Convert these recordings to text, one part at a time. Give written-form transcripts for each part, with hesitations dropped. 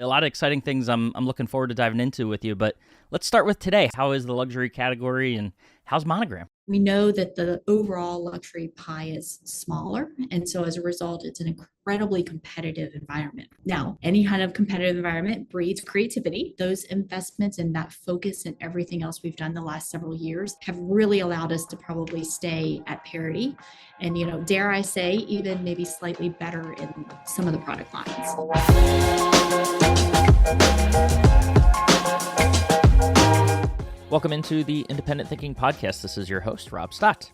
A lot of exciting things I'm looking forward to diving into with you. But let's start with today. How is the luxury category and how's Monogram? We know that the overall luxury pie is smaller. And so as a result, it's an incredibly competitive environment. Now, any kind of competitive environment breeds creativity. Those investments and that focus and everything else we've done the last several years have really allowed us to probably stay at parity. And, dare I say, even maybe slightly better in some of the product lines. Welcome into the Independent Thinking Podcast. This is your host, Rob Stott.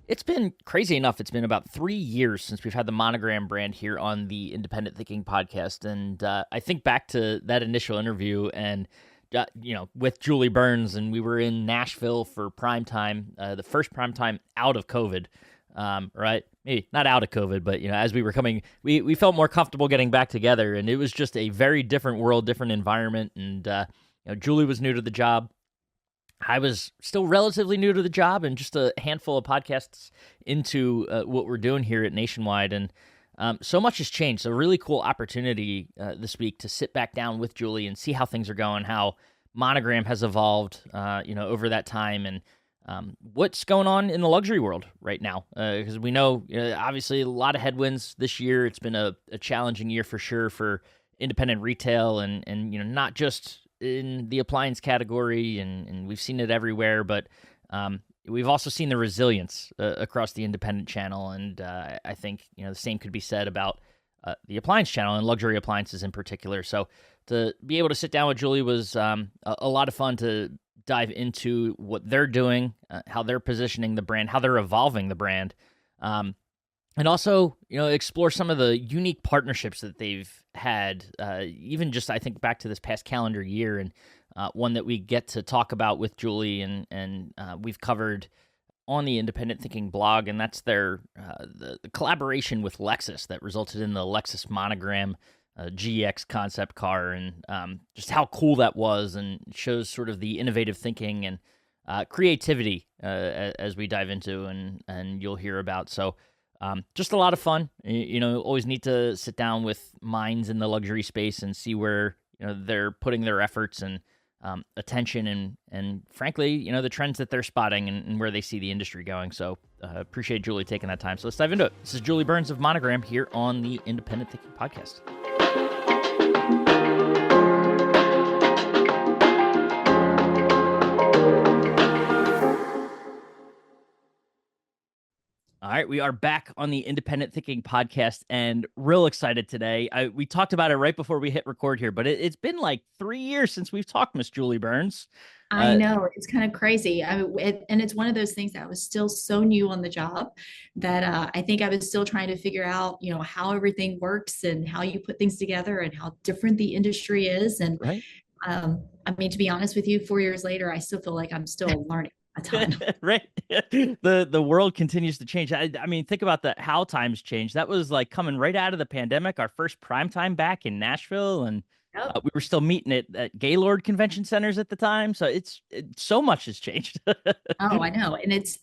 It's been crazy enough. It's been about 3 years since we've had the Monogram brand here on the Independent Thinking Podcast. And I think back to that initial interview and, with Julie Burns, and we were in Nashville for prime time, the first prime time out of COVID, right? Maybe not out of COVID, but, as we were coming, we felt more comfortable getting back together. And it was just a very different world, different environment. And, Julie was new to the job. I was still relatively new to the job and just a handful of podcasts into what we're doing here at Nationwide. And so much has changed. So a really cool opportunity this week to sit back down with Julie and see how things are going, how Monogram has evolved, over that time, and what's going on in the luxury world right now. Because we know, obviously, a lot of headwinds this year. It's been a challenging year for sure for independent retail and not just in the appliance category, and we've seen it everywhere, but we've also seen the resilience across the independent channel, and I think the same could be said about the appliance channel and luxury appliances in particular. So to be able to sit down with Julie was a lot of fun to dive into what they're doing, how they're positioning the brand, how they're evolving the brand, and also, explore some of the unique partnerships that they've had, even just, I think, back to this past calendar year, and one that we get to talk about with Julie, and we've covered on the Independent Thinking blog, and that's their the collaboration with Lexus that resulted in the Lexus Monogram GX concept car, and just how cool that was, and shows sort of the innovative thinking and creativity as we dive into, and you'll hear about. So just a lot of fun. Always need to sit down with minds in the luxury space and see where they're putting their efforts and attention, and frankly, the trends that they're spotting, and where they see the industry going. So appreciate Julie taking that time. So let's dive into it. This is Julie Burns of Monogram here on the Independent Thinking Podcast. All right, we are back on the Independent Thinking Podcast, and real excited today. We talked about it right before we hit record here, but it's been like 3 years since we've talked, Miss Julie Burns. I know it's kind of crazy. And it's one of those things that I was still so new on the job that I think I was still trying to figure out, how everything works and how you put things together and how different the industry is. And Right. to be honest with you, 4 years later, I still feel like I'm still learning a ton. Right. The world continues to change. I mean, think about how times change. That was like coming right out of the pandemic, our first prime time back in Nashville, and Yep. we were still meeting at Gaylord Convention Centers at the time. So so much has changed. Oh, I know. And it's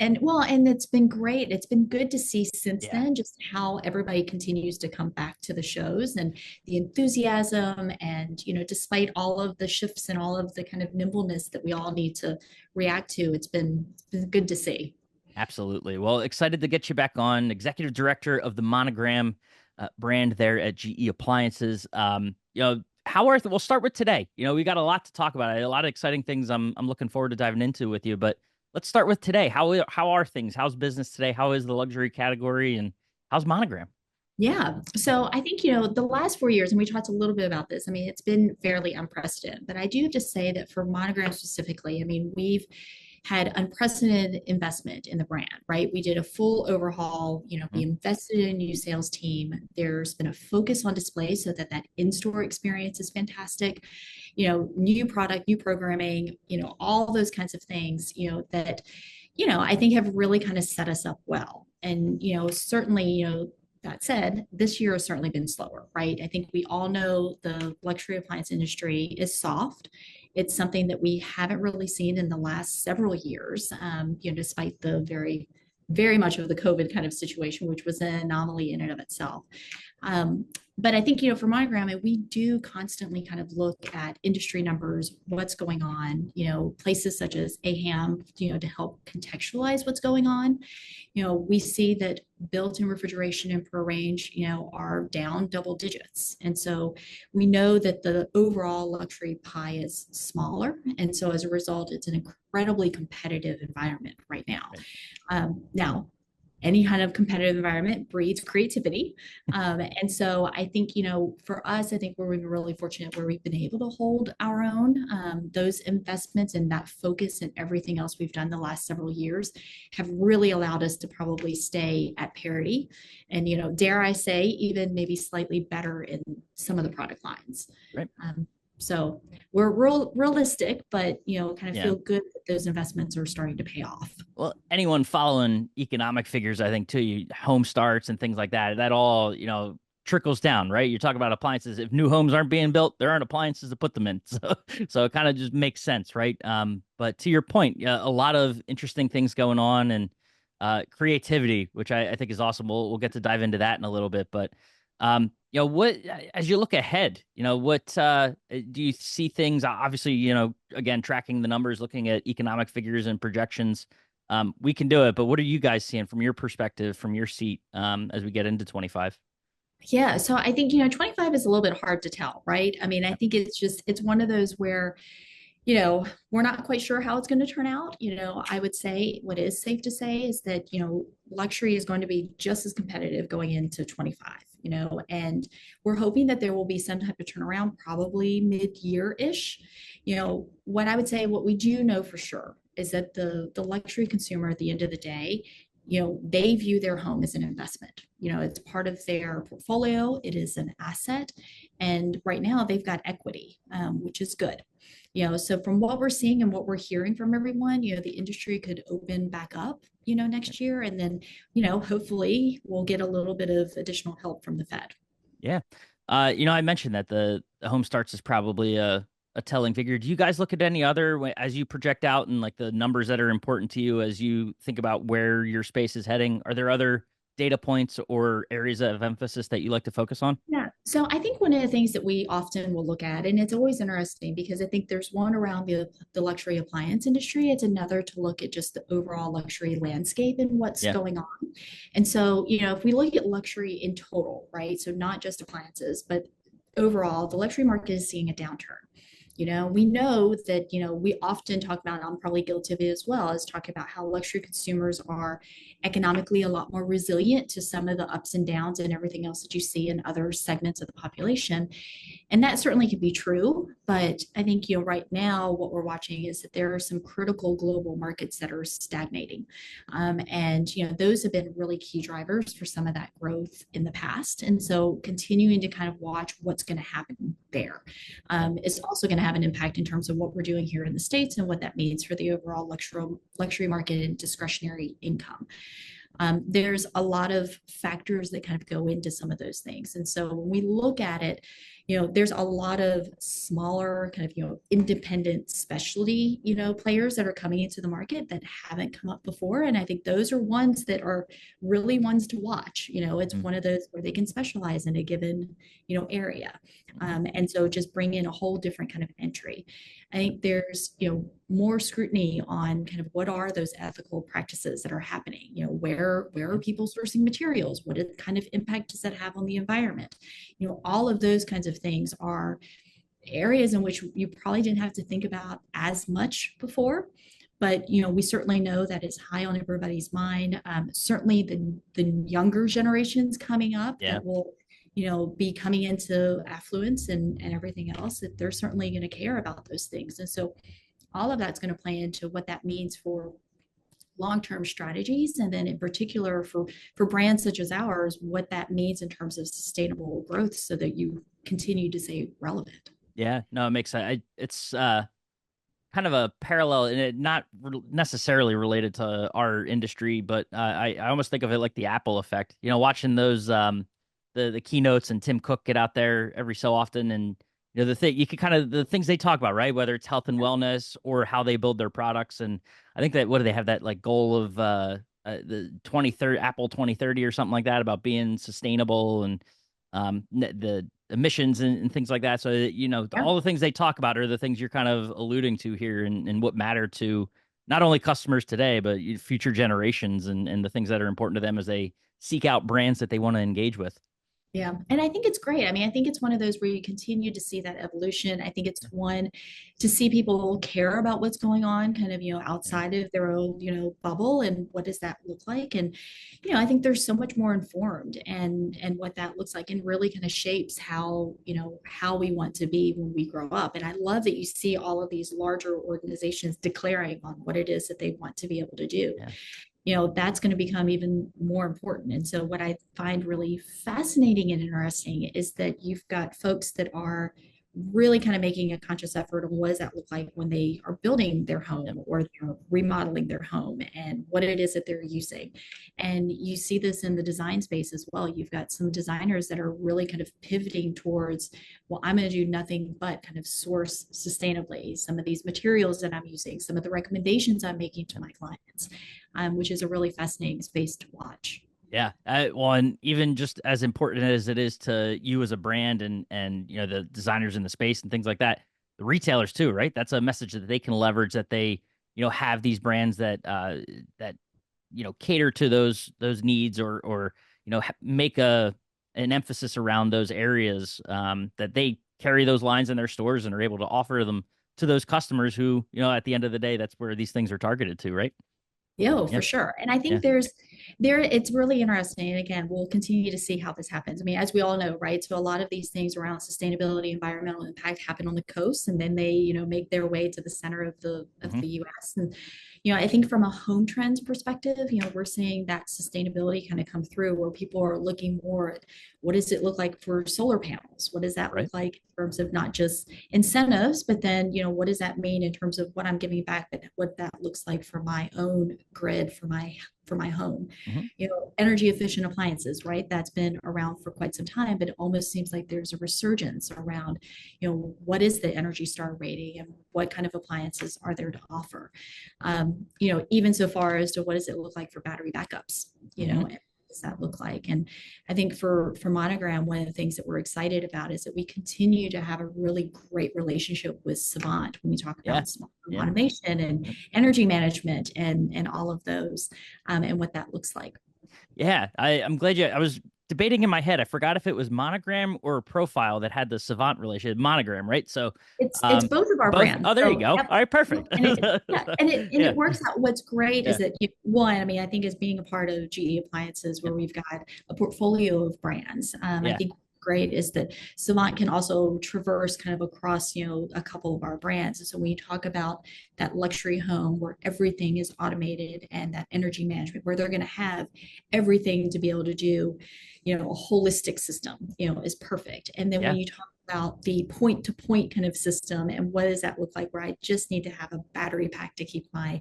been great. It's been good to see since Yeah. then just how everybody continues to come back to the shows and the enthusiasm and, despite all of the shifts and all of the kind of nimbleness that we all need to react to, it's been good to see. Absolutely. Well, excited to get you back on, executive director of the Monogram brand there at GE Appliances. We'll start with today. We got a lot to talk about, a lot of exciting things I'm looking forward to diving into with you, but let's start with today. How are things? How's business today? How is the luxury category, and how's Monogram? Yeah. So I think, the last 4 years, and we talked a little bit about this, I mean, it's been fairly unprecedented, but I do have to say that for Monogram specifically, I mean, we've had unprecedented investment in the brand, right? We did a full overhaul, we invested in a new sales team. There's been a focus on display so that in-store experience is fantastic, new product, new programming, all those kinds of things, that, I think have really kind of set us up well. And, certainly, that said, this year has certainly been slower, right? I think we all know the luxury appliance industry is soft. It's something that we haven't really seen in the last several years, despite the very much of the COVID kind of situation, which was an anomaly in and of itself. But I think, for Monogram, we do constantly kind of look at industry numbers, what's going on, places such as AHAM, to help contextualize what's going on. We see that built-in refrigeration and pro range, are down double digits. And so we know that the overall luxury pie is smaller. And so as a result, it's an incredibly competitive environment right now. Right. Now, any kind of competitive environment breeds creativity. And so I think, for us, I think we're really fortunate where we've been able to hold our own. Those investments and that focus and everything else we've done the last several years have really allowed us to probably stay at parity. And, dare I say, even maybe slightly better in some of the product lines. Right. So we're realistic, but kind of feel good that those investments are starting to pay off. Well, anyone following economic figures, I think too, home starts and things like that, that all, trickles down, right? You talk about appliances. If new homes aren't being built, there aren't appliances to put them in. So it kind of just makes sense, right? But to your point, a lot of interesting things going on and creativity, which I think is awesome. We'll get to dive into that in a little bit, but what as you look ahead, what do you see things? Obviously, again, tracking the numbers, looking at economic figures and projections, we can do it. But what are you guys seeing from your perspective, from your seat, as we get into 25? Yeah, so I think 25 is a little bit hard to tell, right? I mean, I think it's one of those where we're not quite sure how it's going to turn out. I would say what is safe to say is that, luxury is going to be just as competitive going into 25, and we're hoping that there will be some type of turnaround probably mid-year-ish. What I would say, what we do know for sure is that the luxury consumer at the end of the day, they view their home as an investment. It's part of their portfolio. It is an asset. And right now they've got equity, which is good. So from what we're seeing and what we're hearing from everyone, the industry could open back up, next year. And then, hopefully we'll get a little bit of additional help from the Fed. Yeah. I mentioned that the home starts is probably a telling figure. Do you guys look at any other as you project out and like the numbers that are important to you as you think about where your space is heading? Are there other data points or areas of emphasis that you like to focus on? Yeah. So I think one of the things that we often will look at, and it's always interesting because I think there's one around the luxury appliance industry. It's another to look at just the overall luxury landscape and what's Yeah. going on. And so, if we look at luxury in total, right? So not just appliances, but overall, the luxury market is seeing a downturn. We know that, we often talk about, and I'm probably guilty of it as well, is talking about how luxury consumers are economically a lot more resilient to some of the ups and downs and everything else that you see in other segments of the population. And that certainly could be true. But I think, right now, what we're watching is that there are some critical global markets that are stagnating. And, those have been really key drivers for some of that growth in the past. And so continuing to kind of watch what's going to happen there is also going to have an impact in terms of what we're doing here in the States and what that means for the overall luxury market and discretionary income. There's a lot of factors that kind of go into some of those things. And so when we look at it, there's a lot of smaller kind of, independent specialty, players that are coming into the market that haven't come up before. And I think those are ones that are really ones to watch. It's one of those where they can specialize in a given, area. And so just bring in a whole different kind of entry. I think there's, more scrutiny on kind of what are those ethical practices that are happening. Where are people sourcing materials? What kind of impact does that have on the environment? All of those kinds of things are areas in which you probably didn't have to think about as much before. But we certainly know that it's high on everybody's mind. Certainly the younger generations coming up that will be coming into affluence and everything else, that they're certainly going to care about those things. And so all of that's going to play into what that means for long-term strategies. And then in particular for brands such as ours, what that means in terms of sustainable growth so that you continue to stay relevant. Yeah, no, it makes sense. It's kind of a parallel and it not necessarily related to our industry, but I almost think of it like the Apple effect, watching those, the keynotes and Tim Cook get out there every so often. And, the thing you could kind of the things they talk about, right? Whether it's health and wellness or how they build their products. And I think that, what do they have that like goal of, the 2030 Apple 2030 or something like that about being sustainable. And the emissions and things like that. So, Yeah. all the things they talk about are the things you're kind of alluding to here and what matter to not only customers today, but future generations and the things that are important to them as they seek out brands that they want to engage with. Yeah. And I think it's great. I mean, I think it's one of those where you continue to see that evolution. I think it's one to see people care about what's going on kind of, Yeah. outside of their own, bubble and what does that look like? And, I think they're so much more informed and what that looks like and really kind of shapes how, how we want to be when we grow up. And I love that you see all of these larger organizations declaring on what it is that they want to be able to do. Yeah. That's going to become even more important. And so, what I find really fascinating and interesting is that you've got folks that are really kind of making a conscious effort on what does that look like when they are building their Yeah. home or they're remodeling their home and what it is that they're using. And you see this in the design space as well. You've got some designers that are really kind of pivoting towards, well, I'm going to do nothing but kind of source sustainably some of these materials that I'm using, some of the recommendations I'm making to my clients, which is a really fascinating space to watch. Yeah. Well, and even just as important as it is to you as a brand and the designers in the space and things like that, the retailers too, right? That's a message that they can leverage, that they, have these brands that cater to those needs, or make an emphasis around those areas, that they carry those lines in their stores and are able to offer them to those customers who, at the end of the day, that's where these things are targeted to, right? Yeah, Yeah. for sure. And I Yeah. think it's really interesting. And again, we'll continue to see how this happens. I mean, as we all know, right? So a lot of these things around sustainability, environmental impact happen on the coast and then they, make their way to the center of Hmm. the US. And, I think from a home trends perspective, we're seeing that sustainability kind of come through where people are looking more at what does it look like for solar panels? What does that look Right. like in terms of not just incentives, but then, what does that mean in terms of what I'm giving back, but what that looks like for my own grid for my home. Hmm. Energy efficient appliances, right? That's been around for quite some time, but it almost seems like there's a resurgence around, what is the Energy Star rating and what kind of appliances are there to offer? Even so far as to what does it look like for battery backups, Hmm. and does that look like? And I think for Monogram, one of the things that we're excited about is that we continue to have a really great relationship with Savant when we talk Yeah. about smart home Yeah. automation and Yep. energy management and all of those, and what that looks like. Yeah, I'm glad you. I was debating in my head. I forgot if it was Monogram or Profile that had the Savant relationship. Monogram, right? So, It's both of our both. brands. Oh, there you So go. yep. All right, perfect. And it yeah, and Yeah, it works out. What's great is yeah, that one, I mean, I think as being a part of GE Appliances, yeah, where we've got a portfolio of brands, I yeah, think great is that Savant can also traverse kind of across, a couple of our brands. And so when you talk about that luxury home where everything is automated and that energy management, where they're going to have everything to be able to do, a holistic system, is perfect. And then when yeah, you talk about the point to point kind of system and what does that look like where I just need to have a battery pack to keep my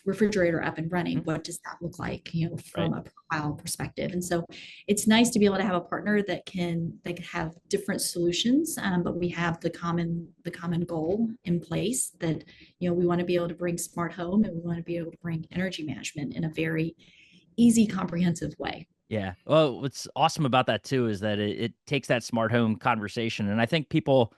refrigerator up and running, mhm, what does that look like, right, from a profile perspective? And so it's nice to be able to have a partner that can have different solutions, but we have the common goal in place that, we want to be able to bring smart home and we want to be able to bring energy management in a very easy, comprehensive way. yeah. Well, what's awesome about that too is that it takes that smart home conversation, and I think people,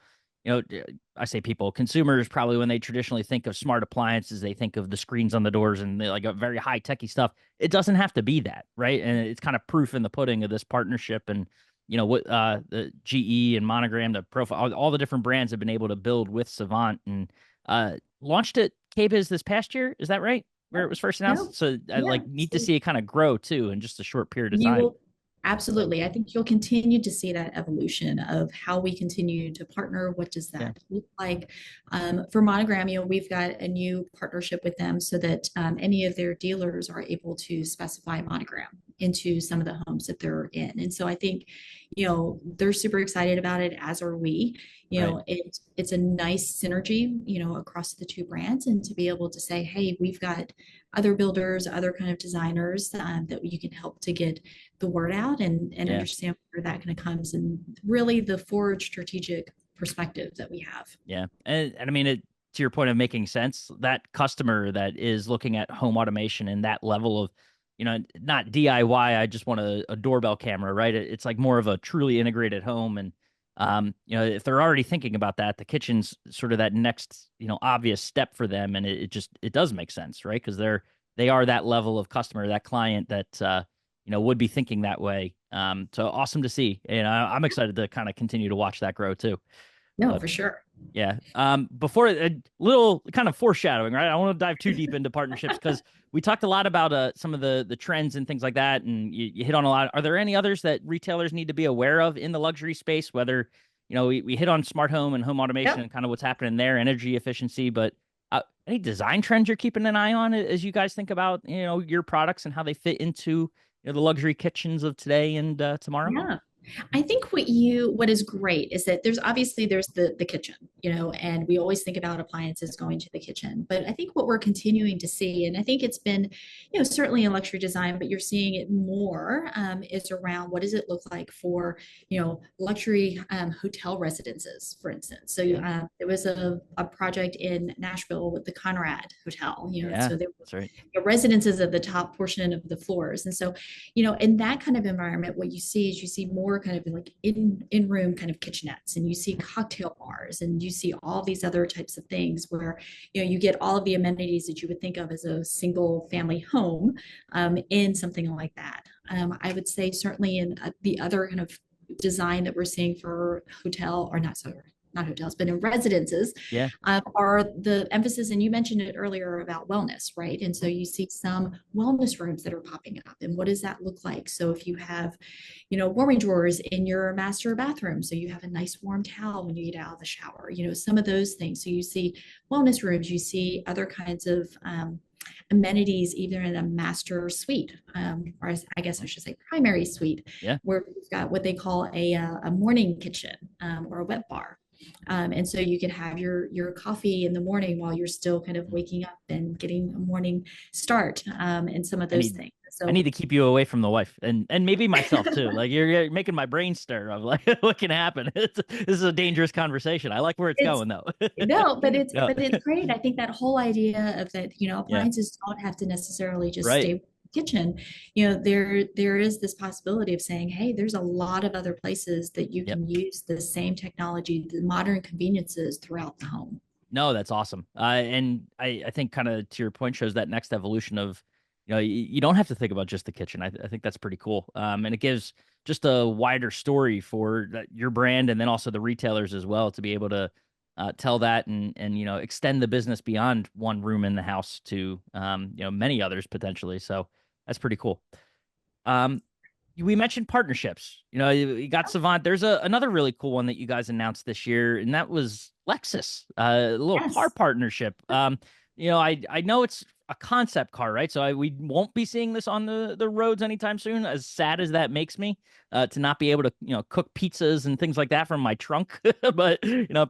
I say people, consumers probably when they traditionally think of smart appliances, they think of the screens on the doors and like a very high techy stuff. It doesn't have to be that, right? And it's kind of proof in the pudding of this partnership, and what the GE and Monogram, the Profile, all the different brands have been able to build with Savant, and launched at KBIS this past year. Is that right? Where it was first No, announced. So I yeah. like need to So see it kind of grow too in just a short period of you time. will absolutely. I think you'll continue to see that evolution of how we continue to partner. What does Yeah. that look like? For Monogram, we've got a new partnership with them so that any of their dealers are able to specify Monogram into some of the homes that they're in. And so I think, they're super excited about it, as are we. Right. It's a nice synergy, across the two brands, and to be able to say, hey, we've got other builders, other kind of designers, that you can help to get the word out and Yeah. understand where that kind of comes and really the forward strategic perspective that we have. Yeah. And I mean, to your point of making sense, that customer that is looking at home automation and that level of, not DIY. I just want a doorbell camera, right? It's like more of a truly integrated home. And, if they're already thinking about that, the kitchen's sort of that next, obvious step for them. And it does make sense, right? Because they are that level of customer, that client that, would be thinking that way. So awesome to see. And I'm excited to kind of continue to watch that grow too. No, But for sure. yeah. Before a little kind of foreshadowing, right? I don't want to dive too deep into partnerships because we talked a lot about some of the trends and things like that, and you hit on a lot. Are there any others that retailers need to be aware of in the luxury space? Whether we hit on smart home and home automation Yep. and kind of what's happening there, energy efficiency, but any design trends you're keeping an eye on as you guys think about your products and how they fit into the luxury kitchens of today and tomorrow? Yeah. I think what is great is that there's the kitchen, and we always think about appliances going to the kitchen. But I think what we're continuing to see, and I think it's been, certainly in luxury design, but you're seeing it more, is around what does it look like for, luxury hotel residences, for instance. So Yeah. there was a project in Nashville with the Conrad Hotel, Yeah. so there That's right. were residences of the top portion of the floors. And so in that kind of environment, what you see is you see more kind of like in room kind of kitchenettes, and you see cocktail bars, and you see all these other types of things where you get all of the amenities that you would think of as a single family home in something like that. I would say certainly in the other kind of design that we're seeing for hotel, or not hotels, but in residences, Yeah. are the emphasis, and you mentioned it earlier about wellness, right? And so you see some wellness rooms that are popping up. And what does that look like? So if you have, warming drawers in your master bathroom, so you have a nice warm towel when you get out of the shower, some of those things. So you see wellness rooms, you see other kinds of amenities, either in a master suite, or I guess I should say primary suite, Yeah. where we've got what they call a morning kitchen, or a wet bar. And so you can have your coffee in the morning while you're still kind of waking up and getting a morning start, and some of I those need things. I So need to keep you away from the wife and maybe myself too. Like you're making my brain stir of like what can happen. This is a dangerous conversation. I like where it's it's going though. no, but it's No. but it's great. I think that whole idea of that, Yeah. appliances don't have to necessarily just Right. stay with the kitchen. There is this possibility of saying, hey, there's a lot of other places that you Yep. can use the same technology, the modern conveniences throughout the home. No, that's awesome. And I think kind of to your point shows that next evolution of, you don't have to think about just the kitchen. I think that's pretty cool. And it gives just a wider story for your brand and then also the retailers as well to be able to tell that and extend the business beyond one room in the house to many others potentially. So that's pretty cool. Um, we mentioned partnerships. You got Savant. There's another really cool one that you guys announced this year, and that was Lexus, a little car Yes. partnership. I know it's a concept car, right? So we won't be seeing this on the roads anytime soon. As sad as that makes me, to not be able to cook pizzas and things like that from my trunk, but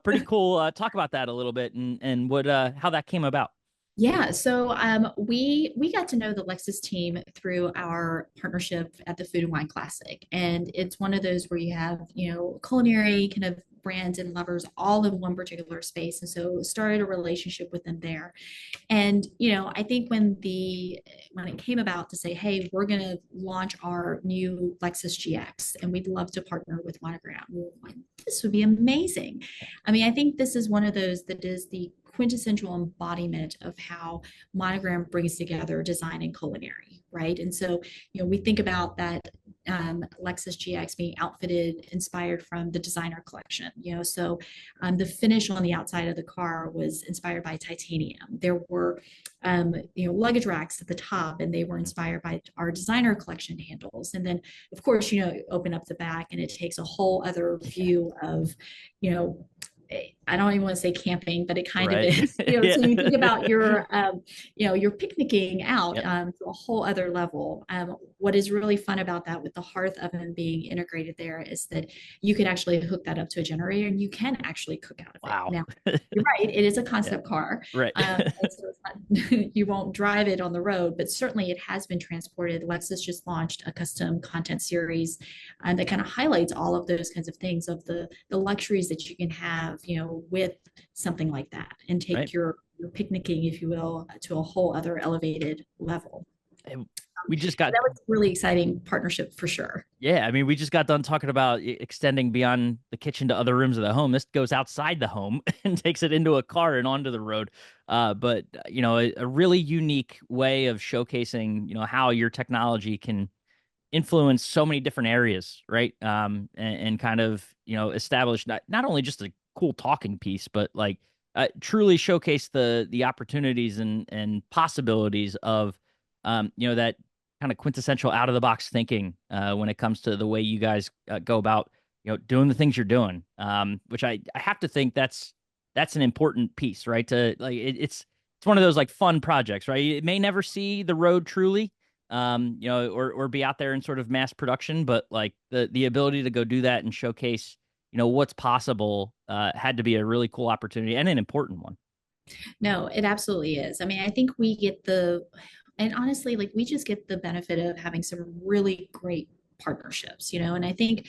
pretty cool. Talk about that a little bit and what how that came about. Yeah, so we got to know the Lexus team through our partnership at the Food and Wine Classic, and it's one of those where you have culinary kind of brands and lovers all in one particular space, and so started a relationship with them there. And I think when it came about to say, hey, we're going to launch our new Lexus GX, and we'd love to partner with Monogram, we were like, this would be amazing. I mean, I think this is one of those that is the quintessential embodiment of how Monogram brings together design and culinary, right? And so, we think about that Lexus GX being outfitted, inspired from the designer collection, so the finish on the outside of the car was inspired by titanium. There were, luggage racks at the top, and they were inspired by our designer collection handles. And then, of course, open up the back, and it takes a whole other view of, you know, I don't even want to say camping, but it kind of Right. is. Yeah. So you think about your picnicking out Yep. to a whole other level. What is really fun about that, with the hearth oven being integrated there, is that you can actually hook that up to a generator, and you can actually cook out of it. Wow. Now, you're right; it is a Yeah. concept car, Right. and so it's not, you won't drive it on the road, but certainly it has been transported. Lexus just launched a custom content series that kind of highlights all of those kinds of things, of the luxuries that you can have, with something like that, and Right. take your picnicking, if you will, to a whole other elevated level. And we just got, That was a really exciting partnership for sure. yeah, I mean, we just got done talking about extending beyond the kitchen to other rooms of the home. This goes outside the home and takes it into a car and onto the road. But you know, a really unique way of showcasing, you know, how your technology can influence so many different areas, right? And kind of, you know, establish not only just a cool talking piece, but like truly showcase the opportunities and possibilities of, you know, that kind of quintessential out of the box thinking when it comes to the way you guys go about, you know, doing the things you're doing. Which I have to think that's an important piece, right? To like it's one of those like fun projects, right? It may never see the road truly, you know, or be out there in sort of mass production, but like the ability to go do that and showcase, you know, what's possible had to be a really cool opportunity and an important one. No, it absolutely is. I mean, I think and honestly, like we just get the benefit of having some really great partnerships, and I think,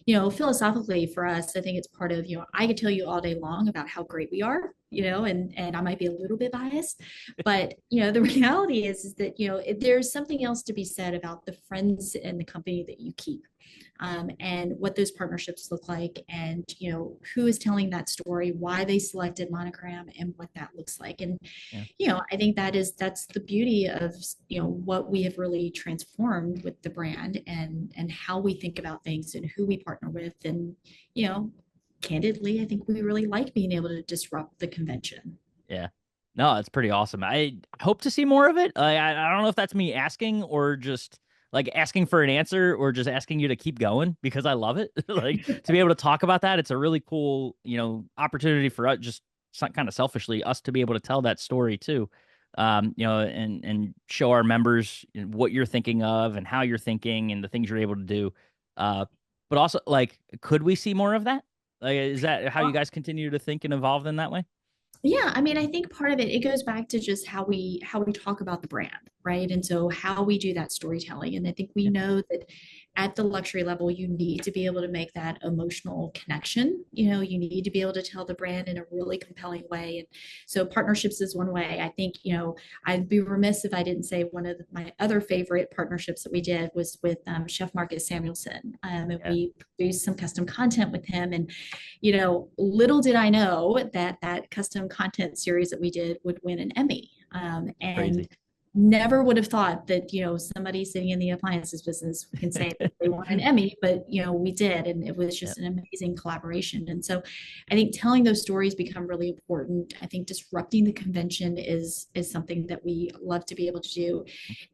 philosophically for us, I think it's part of, I could tell you all day long about how great we are, and I might be a little bit biased, but, the reality is that, there's something else to be said about the friends and the company that you keep. And what those partnerships look like, and who is telling that story, why they selected Monogram, and what that looks like. And Yeah. I think that's the beauty of what we have really transformed with the brand, and how we think about things and who we partner with. And candidly, I think we really like being able to disrupt the convention. Yeah. No, it's pretty awesome. I hope to see more of it. I don't know if that's me asking or just like asking for an answer or just asking you to keep going because I love it. Like to be able to talk about that, it's a really cool, you know, opportunity for us, just kind of selfishly, us to be able to tell that story too. You know, and show our members what you're thinking of and how you're thinking and the things you're able to do. But also, like, could we see more of that? Like, is that how you guys continue to think and evolve in that way? Yeah, I mean, I think part of it goes back to just how we talk about the brand, right? And so how we do that storytelling. And I think we Yeah. know that at the luxury level, you need to be able to make that emotional connection. You need to be able to tell the brand in a really compelling way. And so partnerships is one way. I think, I'd be remiss if I didn't say one of my other favorite partnerships that we did was with Chef Marcus Samuelson. And Yeah. we produced some custom content with him. And little did I know that custom content series that we did would win an Emmy. And Crazy. never would have thought that, somebody sitting in the appliances business can say that they won an Emmy, but, we did. And it was Yeah. just an amazing collaboration. And so I think telling those stories become really important. I think disrupting the convention is something that we love to be able to do.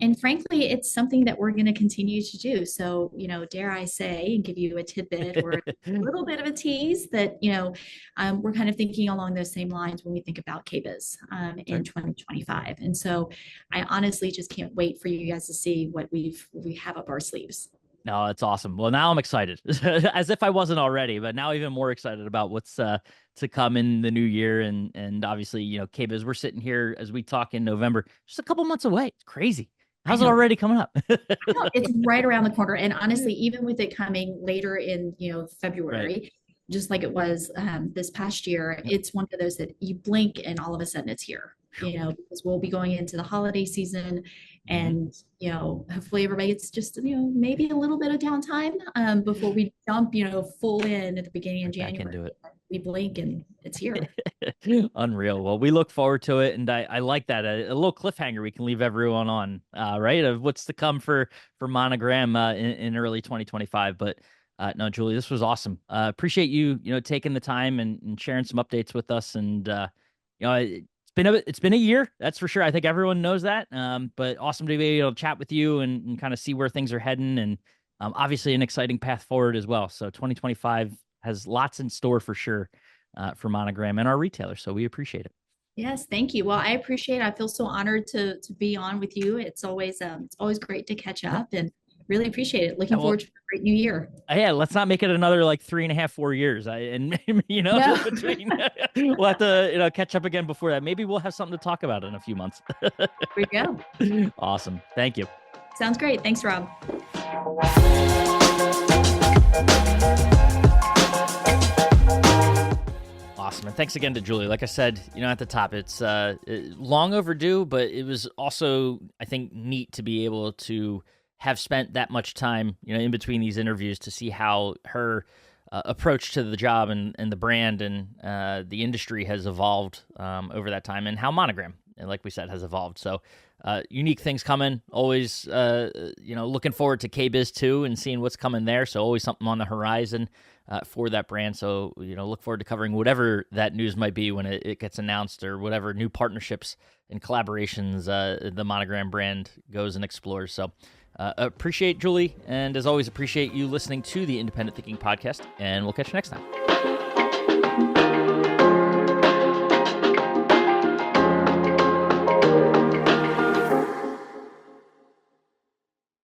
And frankly, it's something that we're going to continue to do. So, dare I say, and give you a tidbit or a little bit of a tease that, we're kind of thinking along those same lines when we think about KBIS in 2025. And so I honestly just can't wait for you guys to see what we have up our sleeves. No, that's awesome. Well, now I'm excited, as if I wasn't already, but now even more excited about what's to come in the new year, and obviously, you know, KBIS, we're sitting here as we talk in November, just a couple months away. It's crazy. I How's it know. already coming up? I know it's right around the corner. And honestly, even with it coming later in, Right. February, just like it was this past year, Yep. it's one of those that you blink and all of a sudden it's here, because we'll be going into the holiday season, Mhm. and, hopefully everybody gets just, maybe a little bit of downtime before we jump, full in at the beginning of Right back January. into it. We blink and it's here. Unreal. Well, we look forward to it, and I like that a little cliffhanger we can leave everyone on, right, of what's to come for Monogram in early 2025. But no, Julie, this was awesome. Appreciate you know taking the time and sharing some updates with us, and it's been a year, that's for sure. I think everyone knows that. But awesome to be able to chat with you and kind of see where things are heading, and obviously an exciting path forward as well. So 2025 has lots in store for sure for Monogram and our retailers. So we appreciate it. Yes, thank you. Well, I appreciate it. I feel so honored to be on with you. It's always great to catch Yeah. up, and really appreciate it. Yeah, Looking well, forward to a great new year. yeah, let's not make it another like 3.5, 4 years. And you know, No, just between we'll have to catch up again before that. Maybe we'll have something to talk about in a few months. here we go. Awesome. Thank you. Sounds great. Thanks, Rob. Awesome. Awesome. And thanks again to Julie. Like I said, at the top, it's long overdue, but it was also, I think, neat to be able to have spent that much time, in between these interviews to see how her approach to the job and the brand and the industry has evolved over that time, and how Monogram, and like we said, has evolved. So unique things coming. Always, looking forward to KBiz 2 and seeing what's coming there. So always something on the horizon for that brand. So, look forward to covering whatever that news might be when it gets announced, or whatever new partnerships and collaborations the Monogram brand goes and explores. So appreciate Julie. And as always, appreciate you listening to the Independent Thinking Podcast. And we'll catch you next time.